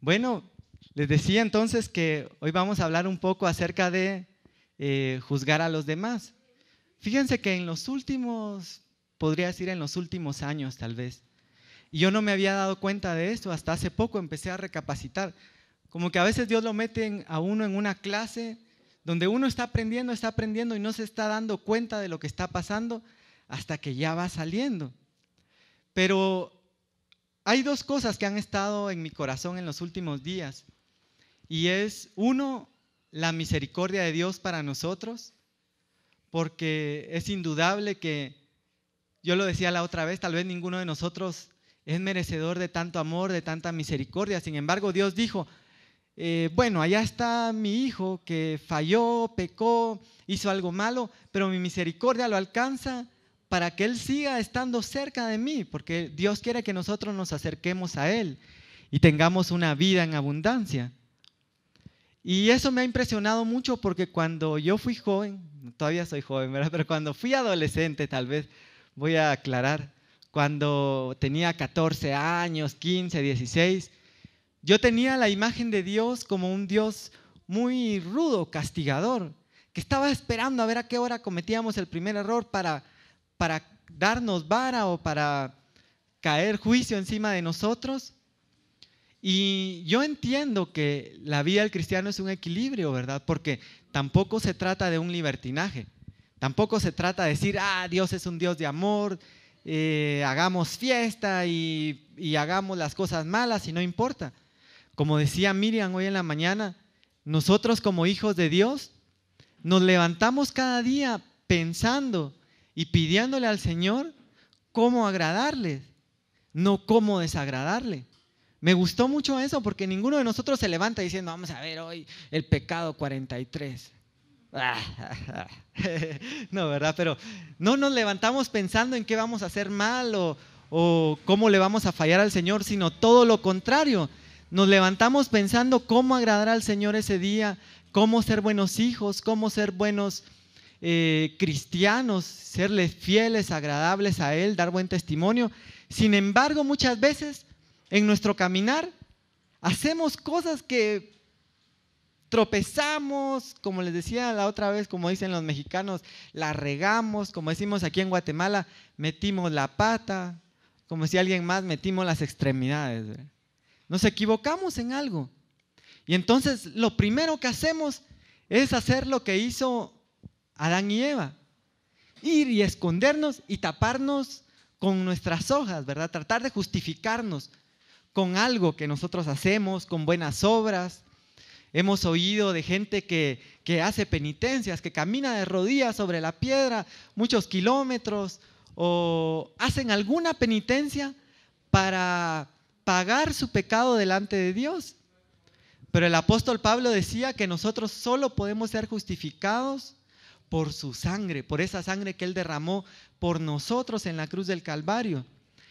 Bueno, les decía entonces que hoy vamos a hablar un poco acerca de juzgar a los demás. Fíjense que en los últimos, podría decir en los últimos años tal vez, y yo no me había dado cuenta de esto, hasta hace poco empecé a recapacitar. Como que a veces Dios lo mete a uno en una clase donde uno está aprendiendo y no se está dando cuenta de lo que está pasando hasta que ya va saliendo. Pero hay dos cosas que han estado en mi corazón en los últimos días. Y es, uno, la misericordia de Dios para nosotros, porque es indudable que, yo lo decía la otra vez, tal vez ninguno de nosotros es merecedor de tanto amor, de tanta misericordia. Sin embargo, Dios dijo, bueno, allá está mi hijo que falló, pecó, hizo algo malo, pero mi misericordia lo alcanza para que él siga estando cerca de mí, porque Dios quiere que nosotros nos acerquemos a Él y tengamos una vida en abundancia. Y eso me ha impresionado mucho porque cuando yo fui joven, todavía soy joven, ¿verdad? Pero cuando fui adolescente, tal vez, voy a aclarar, cuando tenía 14 años, 15, 16, yo tenía la imagen de Dios como un Dios muy rudo, castigador, que estaba esperando a ver a qué hora cometíamos el primer error para darnos vara o para caer juicio encima de nosotros. Y yo entiendo que la vida del cristiano es un equilibrio, ¿verdad? Porque tampoco se trata de un libertinaje, tampoco se trata de decir, Dios es un Dios de amor, hagamos fiesta y hagamos las cosas malas y no importa. Como decía Miriam hoy en la mañana, nosotros como hijos de Dios nos levantamos cada día pensando y pidiéndole al Señor cómo agradarle, no cómo desagradarle. Me gustó mucho eso porque ninguno de nosotros se levanta diciendo, vamos a ver hoy el pecado 43. No, ¿verdad? Pero no nos levantamos pensando en qué vamos a hacer mal o cómo le vamos a fallar al Señor, sino todo lo contrario. Nos levantamos pensando cómo agradar al Señor ese día, cómo ser buenos hijos, cómo ser buenos cristianos, serles fieles, agradables a Él, dar buen testimonio. Sin embargo, muchas veces en nuestro caminar hacemos cosas que tropezamos, como les decía la otra vez, como dicen los mexicanos, la regamos, como decimos aquí en Guatemala, metimos la pata, como decía alguien más, metimos las extremidades, ¿verdad? Nos equivocamos en algo. Y entonces lo primero que hacemos es hacer lo que hizo Adán y Eva, ir y escondernos y taparnos con nuestras hojas, ¿verdad? Tratar de justificarnos con algo que nosotros hacemos, con buenas obras. Hemos oído de gente que hace penitencias, que camina de rodillas sobre la piedra muchos kilómetros o hacen alguna penitencia para pagar su pecado delante de Dios. Pero el apóstol Pablo decía que nosotros solo podemos ser justificados por su sangre, por esa sangre que Él derramó por nosotros en la cruz del Calvario.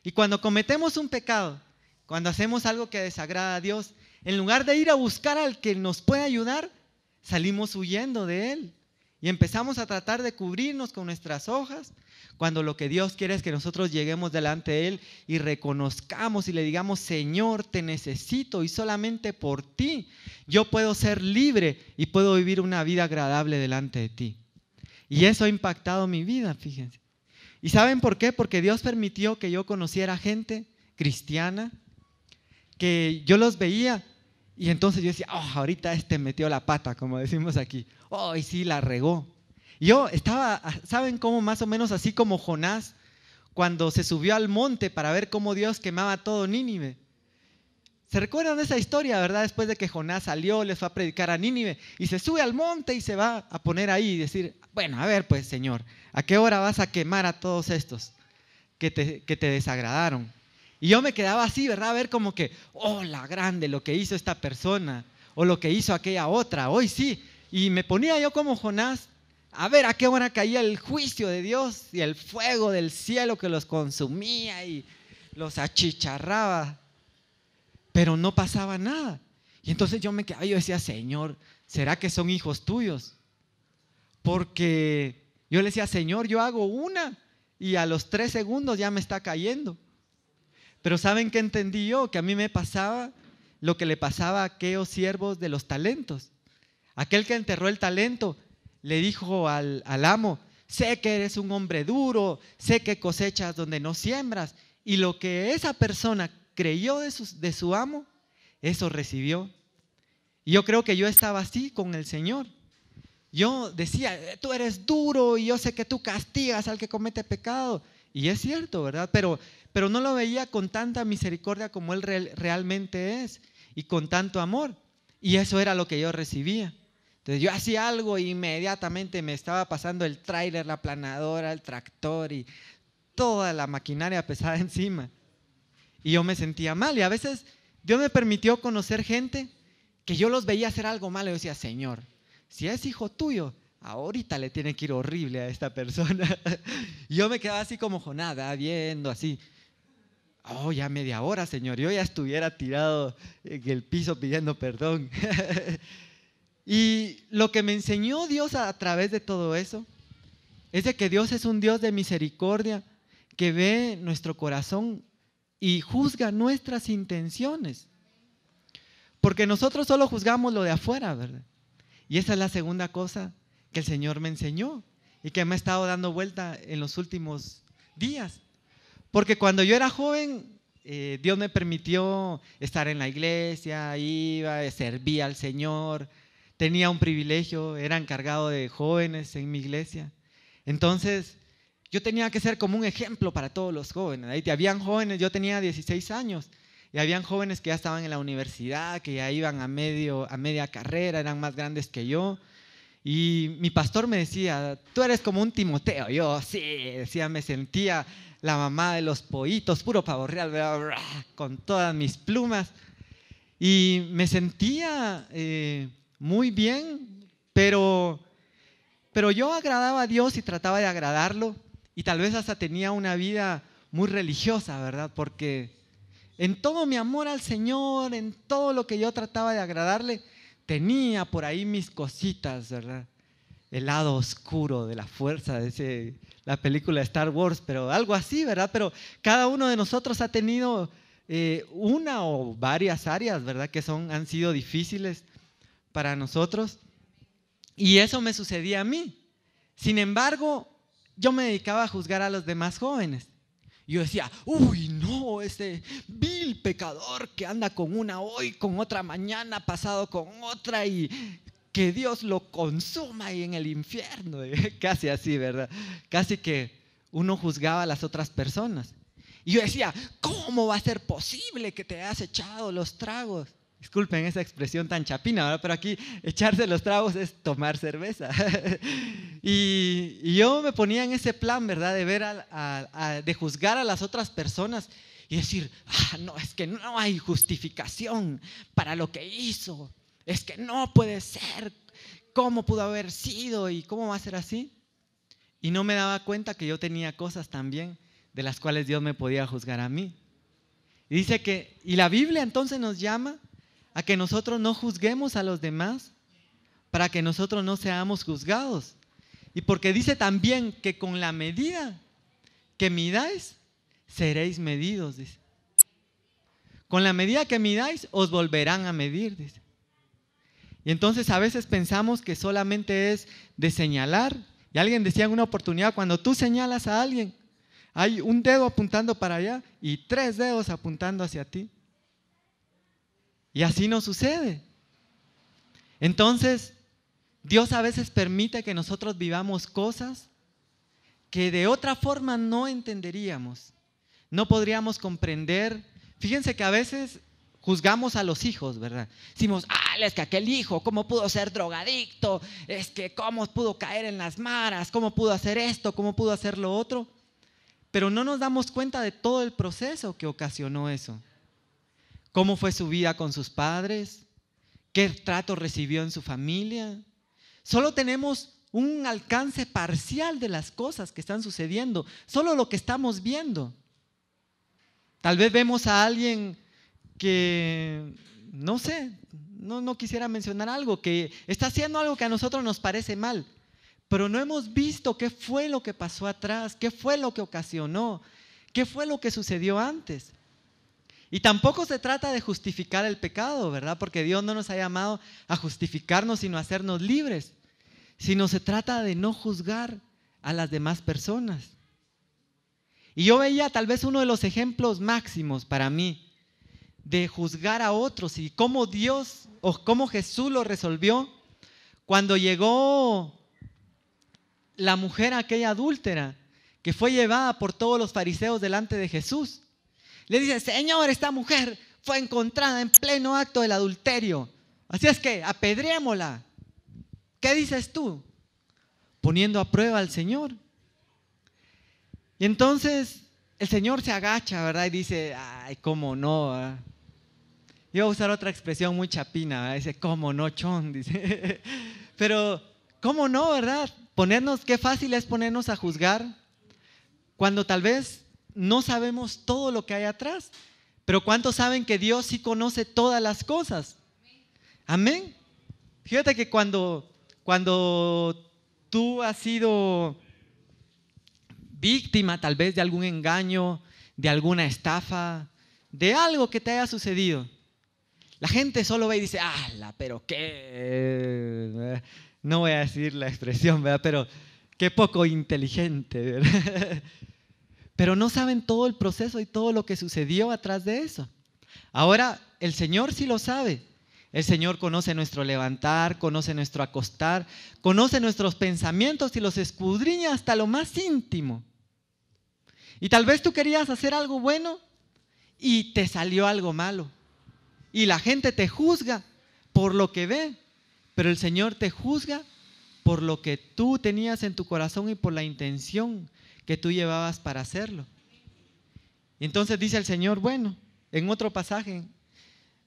Y cuando cometemos un pecado, cuando hacemos algo que desagrada a Dios, en lugar de ir a buscar al que nos puede ayudar, salimos huyendo de Él y empezamos a tratar de cubrirnos con nuestras hojas, cuando lo que Dios quiere es que nosotros lleguemos delante de Él y reconozcamos y le digamos, Señor, te necesito y solamente por ti yo puedo ser libre y puedo vivir una vida agradable delante de ti. Y eso ha impactado mi vida, fíjense. ¿Y saben por qué? Porque Dios permitió que yo conociera gente cristiana, que yo los veía y entonces yo decía, ahorita metió la pata, como decimos aquí. Y sí, la regó. Y yo estaba, ¿saben cómo? Más o menos así como Jonás, cuando se subió al monte para ver cómo Dios quemaba todo Nínive. ¿Se recuerdan de esa historia, verdad? Después de que Jonás salió, les fue a predicar a Nínive y se sube al monte y se va a poner ahí y decir, bueno, a ver pues Señor, ¿a qué hora vas a quemar a todos estos que te desagradaron? Y yo me quedaba así, ¿verdad? A ver como que, la grande, lo que hizo esta persona o lo que hizo aquella otra, hoy sí. Y me ponía yo como Jonás, a ver a qué hora caía el juicio de Dios y el fuego del cielo que los consumía y los achicharraba. Pero no pasaba nada. Y entonces yo me quedaba, yo decía, Señor, ¿será que son hijos tuyos? Porque yo le decía, Señor, yo hago una y a los 3 segundos ya me está cayendo. Pero ¿saben qué entendí yo? Que a mí me pasaba lo que le pasaba a aquellos siervos de los talentos. Aquel que enterró el talento le dijo al amo: sé que eres un hombre duro, sé que cosechas donde no siembras. Y lo que esa persona creyó de su amo, eso recibió. Y yo creo que yo estaba así con el Señor. Yo decía: tú eres duro y yo sé que tú castigas al que comete pecado. Y es cierto, ¿verdad? Pero no lo veía con tanta misericordia como Él realmente es y con tanto amor. Y eso era lo que yo recibía. Entonces yo hacía algo e inmediatamente me estaba pasando el tráiler, la planadora, el tractor y toda la maquinaria pesada encima. Y yo me sentía mal. Y a veces Dios me permitió conocer gente que yo los veía hacer algo malo. Y yo decía: Señor, si es hijo tuyo, ahorita le tiene que ir horrible a esta persona. Y yo me quedaba así como Jonás, viendo así. Oh, ya media hora, Señor, yo ya estuviera tirado en el piso pidiendo perdón. Y lo que me enseñó Dios a través de todo eso es de que Dios es un Dios de misericordia, que ve nuestro corazón y juzga nuestras intenciones. Porque nosotros solo juzgamos lo de afuera, ¿verdad? Y esa es la segunda cosa que el Señor me enseñó y que me ha estado dando vuelta en los últimos días. Porque cuando yo era joven, Dios me permitió estar en la iglesia, iba, servía al Señor, tenía un privilegio, era encargado de jóvenes en mi iglesia. Entonces, yo tenía que ser como un ejemplo para todos los jóvenes. Ahí habían jóvenes, yo tenía 16 años, y habían jóvenes que ya estaban en la universidad, que ya iban a media carrera, eran más grandes que yo. Y mi pastor me decía: tú eres como un Timoteo. Yo sí, decía, me sentía la mamá de los pollitos, puro pavo real, con todas mis plumas. Y me sentía muy bien, pero yo agradaba a Dios y trataba de agradarlo. Y tal vez hasta tenía una vida muy religiosa, ¿verdad? Porque en todo mi amor al Señor, en todo lo que yo trataba de agradarle, tenía por ahí mis cositas, ¿verdad? El lado oscuro de la fuerza, la película de Star Wars, pero algo así, ¿verdad? Pero cada uno de nosotros ha tenido una o varias áreas, ¿verdad? Que han sido difíciles para nosotros. Y eso me sucedía a mí. Sin embargo, yo me dedicaba a juzgar a los demás jóvenes. Yo decía: uy, no, ese vil pecador que anda con una hoy, con otra mañana, pasado con otra, y que Dios lo consuma y en el infierno. Casi así, ¿verdad? Casi que uno juzgaba a las otras personas. Y yo decía: ¿cómo va a ser posible que te hayas echado los tragos? Disculpen esa expresión tan chapina, ¿verdad? Pero aquí echarse los tragos es tomar cerveza. Y yo me ponía en ese plan, ¿verdad? De ver de juzgar a las otras personas y decir: no, es que no hay justificación para lo que hizo. Es que no puede ser. ¿Cómo pudo haber sido? ¿Y cómo va a ser así? Y no me daba cuenta que yo tenía cosas también de las cuales Dios me podía juzgar a mí. Y dice que, y la Biblia entonces nos llama a que nosotros no juzguemos a los demás para que nosotros no seamos juzgados. Y porque dice también que con la medida que midáis, seréis medidos, dice. Con la medida que midáis, os volverán a medir, dice. Y entonces a veces pensamos que solamente es de señalar. Y alguien decía en una oportunidad: cuando tú señalas a alguien, hay un dedo apuntando para allá y 3 dedos apuntando hacia ti. Y así no sucede. Entonces, Dios a veces permite que nosotros vivamos cosas que de otra forma no entenderíamos, no podríamos comprender. Fíjense que a veces juzgamos a los hijos, ¿verdad? Decimos: es que aquel hijo, ¿cómo pudo ser drogadicto? Es que ¿cómo pudo caer en las maras? ¿Cómo pudo hacer esto? ¿Cómo pudo hacer lo otro? Pero no nos damos cuenta de todo el proceso que ocasionó eso. ¿Cómo fue su vida con sus padres? ¿Qué trato recibió en su familia? Solo tenemos un alcance parcial de las cosas que están sucediendo, solo lo que estamos viendo. Tal vez vemos a alguien que, no sé, no quisiera mencionar algo, que está haciendo algo que a nosotros nos parece mal, pero no hemos visto qué fue lo que pasó atrás, qué fue lo que ocasionó, qué fue lo que sucedió antes. Y tampoco se trata de justificar el pecado, ¿verdad? Porque Dios no nos ha llamado a justificarnos, sino a hacernos libres. Sino se trata de no juzgar a las demás personas. Y yo veía tal vez uno de los ejemplos máximos para mí de juzgar a otros y cómo Dios o cómo Jesús lo resolvió cuando llegó la mujer aquella adúltera que fue llevada por todos los fariseos delante de Jesús. Le dice: Señor, esta mujer fue encontrada en pleno acto del adulterio, así es que apedrémosla. ¿Qué dices tú? Poniendo a prueba al Señor. Y entonces el Señor se agacha, ¿verdad? Y dice: ay, cómo no, ¿verdad? Yo voy a usar otra expresión muy chapina, ¿verdad? Dice: cómo no, chon, dice. Pero cómo no, ¿verdad? Qué fácil es ponernos a juzgar cuando tal vez no sabemos todo lo que hay atrás. Pero ¿cuántos saben que Dios sí conoce todas las cosas? Amén. Fíjate que cuando tú has sido víctima tal vez de algún engaño, de alguna estafa, de algo que te haya sucedido, la gente solo ve y dice: ¡ala, pero qué! No voy a decir la expresión, ¿verdad? Pero qué poco inteligente, ¿verdad? Pero no saben todo el proceso y todo lo que sucedió atrás de eso. Ahora, el Señor sí lo sabe. El Señor conoce nuestro levantar, conoce nuestro acostar, conoce nuestros pensamientos y los escudriña hasta lo más íntimo. Y tal vez tú querías hacer algo bueno y te salió algo malo. Y la gente te juzga por lo que ve, pero el Señor te juzga por lo que tú tenías en tu corazón y por la intención que tú llevabas para hacerlo. Y entonces dice el Señor, bueno, en otro pasaje,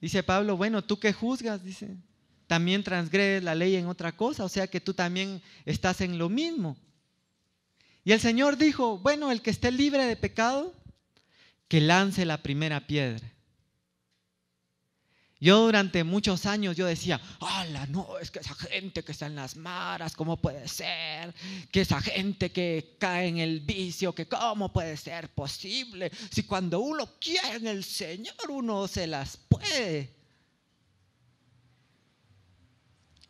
dice Pablo: bueno, tú que juzgas, dice, también transgredes la ley en otra cosa, o sea que tú también estás en lo mismo. Y el Señor dijo: bueno, el que esté libre de pecado, que lance la primera piedra. Yo durante muchos años yo decía: ¡hala, no! Es que esa gente que está en las maras, ¿cómo puede ser? Que esa gente que cae en el vicio, que ¿cómo puede ser posible? Si cuando uno quiere en el Señor, uno se las puede.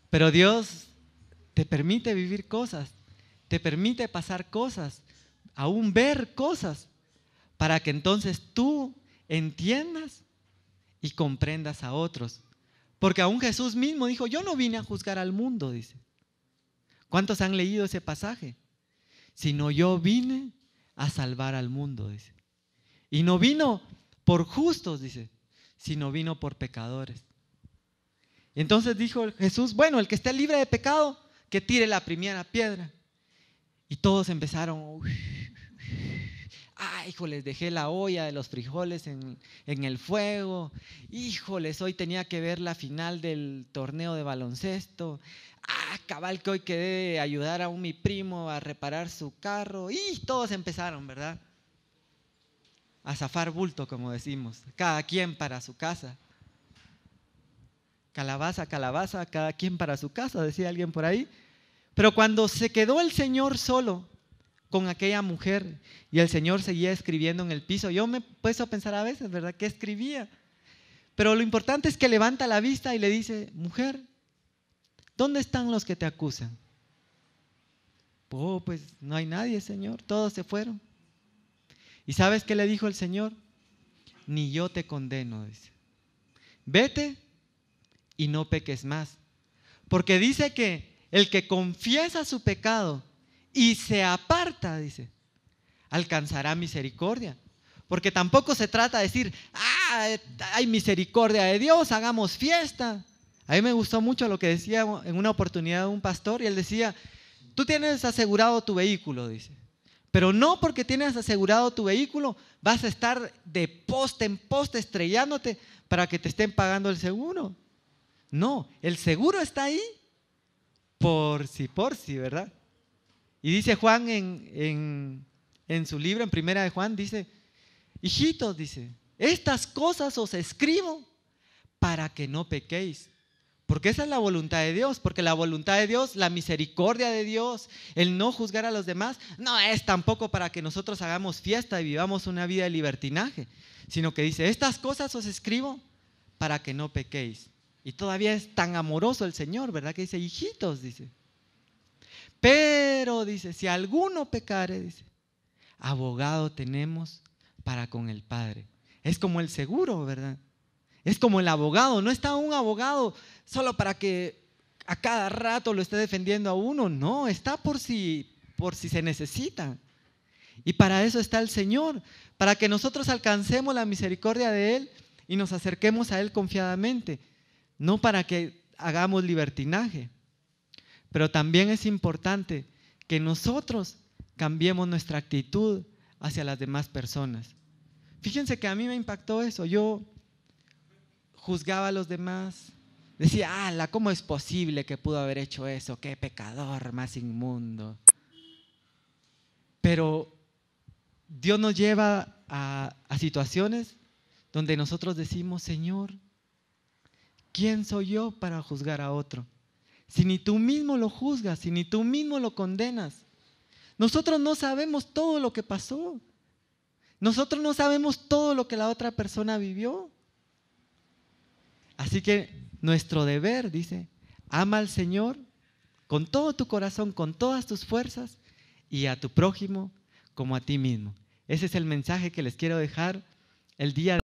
Pero Dios te permite vivir cosas, te permite pasar cosas, aún ver cosas, para que entonces tú entiendas y comprendas a otros. Porque aún Jesús mismo dijo: yo no vine a juzgar al mundo, dice. ¿Cuántos han leído ese pasaje? Sino yo vine a salvar al mundo, dice. Y no vino por justos, dice, sino vino por pecadores. Y entonces dijo Jesús: bueno, el que esté libre de pecado, que tire la primera piedra. Y todos empezaron: híjoles, dejé la olla de los frijoles en el fuego. Híjoles, hoy tenía que ver la final del torneo de baloncesto. Cabal que hoy quedé ayudar a mi primo a reparar su carro. Y todos empezaron, ¿verdad?, a zafar bulto, como decimos, cada quien para su casa. Calabaza, calabaza, cada quien para su casa, decía alguien por ahí. Pero cuando se quedó el Señor solo con aquella mujer y el Señor seguía escribiendo en el piso, yo me he puesto a pensar a veces, ¿verdad?, ¿qué escribía? Pero lo importante es que levanta la vista y le dice: mujer, ¿dónde están los que te acusan? Pues no hay nadie, Señor, todos se fueron. ¿Y sabes qué le dijo el Señor? Ni yo te condeno, dice. Vete y no peques más. Porque dice que el que confiesa su pecado y se aparta, dice, alcanzará misericordia. Porque tampoco se trata de decir: hay misericordia de Dios, hagamos fiesta. A mí me gustó mucho lo que decía en una oportunidad un pastor, y él decía: tú tienes asegurado tu vehículo, dice, pero no porque tienes asegurado tu vehículo vas a estar de poste en poste estrellándote para que te estén pagando el seguro. No, el seguro está ahí por si, ¿verdad? Y dice Juan en su libro, en Primera de Juan, dice: hijitos, dice, estas cosas os escribo para que no pequéis. Porque esa es la voluntad de Dios. Porque la voluntad de Dios, la misericordia de Dios, el no juzgar a los demás, no es tampoco para que nosotros hagamos fiesta y vivamos una vida de libertinaje, sino que dice, estas cosas os escribo para que no pequéis. Y todavía es tan amoroso el Señor, ¿verdad? Que dice, hijitos, dice. Pero, dice, si alguno pecare, dice, abogado tenemos para con el Padre. Es como el seguro, ¿verdad? Es como el abogado. No está un abogado solo para que a cada rato lo esté defendiendo a uno. No, está por si se necesita. Y para eso está el Señor, para que nosotros alcancemos la misericordia de Él y nos acerquemos a Él confiadamente, no para que hagamos libertinaje. Pero también es importante que nosotros cambiemos nuestra actitud hacia las demás personas. Fíjense que a mí me impactó eso. Yo juzgaba a los demás, decía, ala, ¿cómo es posible que pudo haber hecho eso? Qué pecador más inmundo. Pero Dios nos lleva a situaciones donde nosotros decimos, Señor, ¿quién soy yo para juzgar a otro? Si ni tú mismo lo juzgas, si ni tú mismo lo condenas. Nosotros no sabemos todo lo que pasó. Nosotros no sabemos todo lo que la otra persona vivió. Así que nuestro deber, dice, ama al Señor con todo tu corazón, con todas tus fuerzas y a tu prójimo como a ti mismo. Ese es el mensaje que les quiero dejar el día de hoy.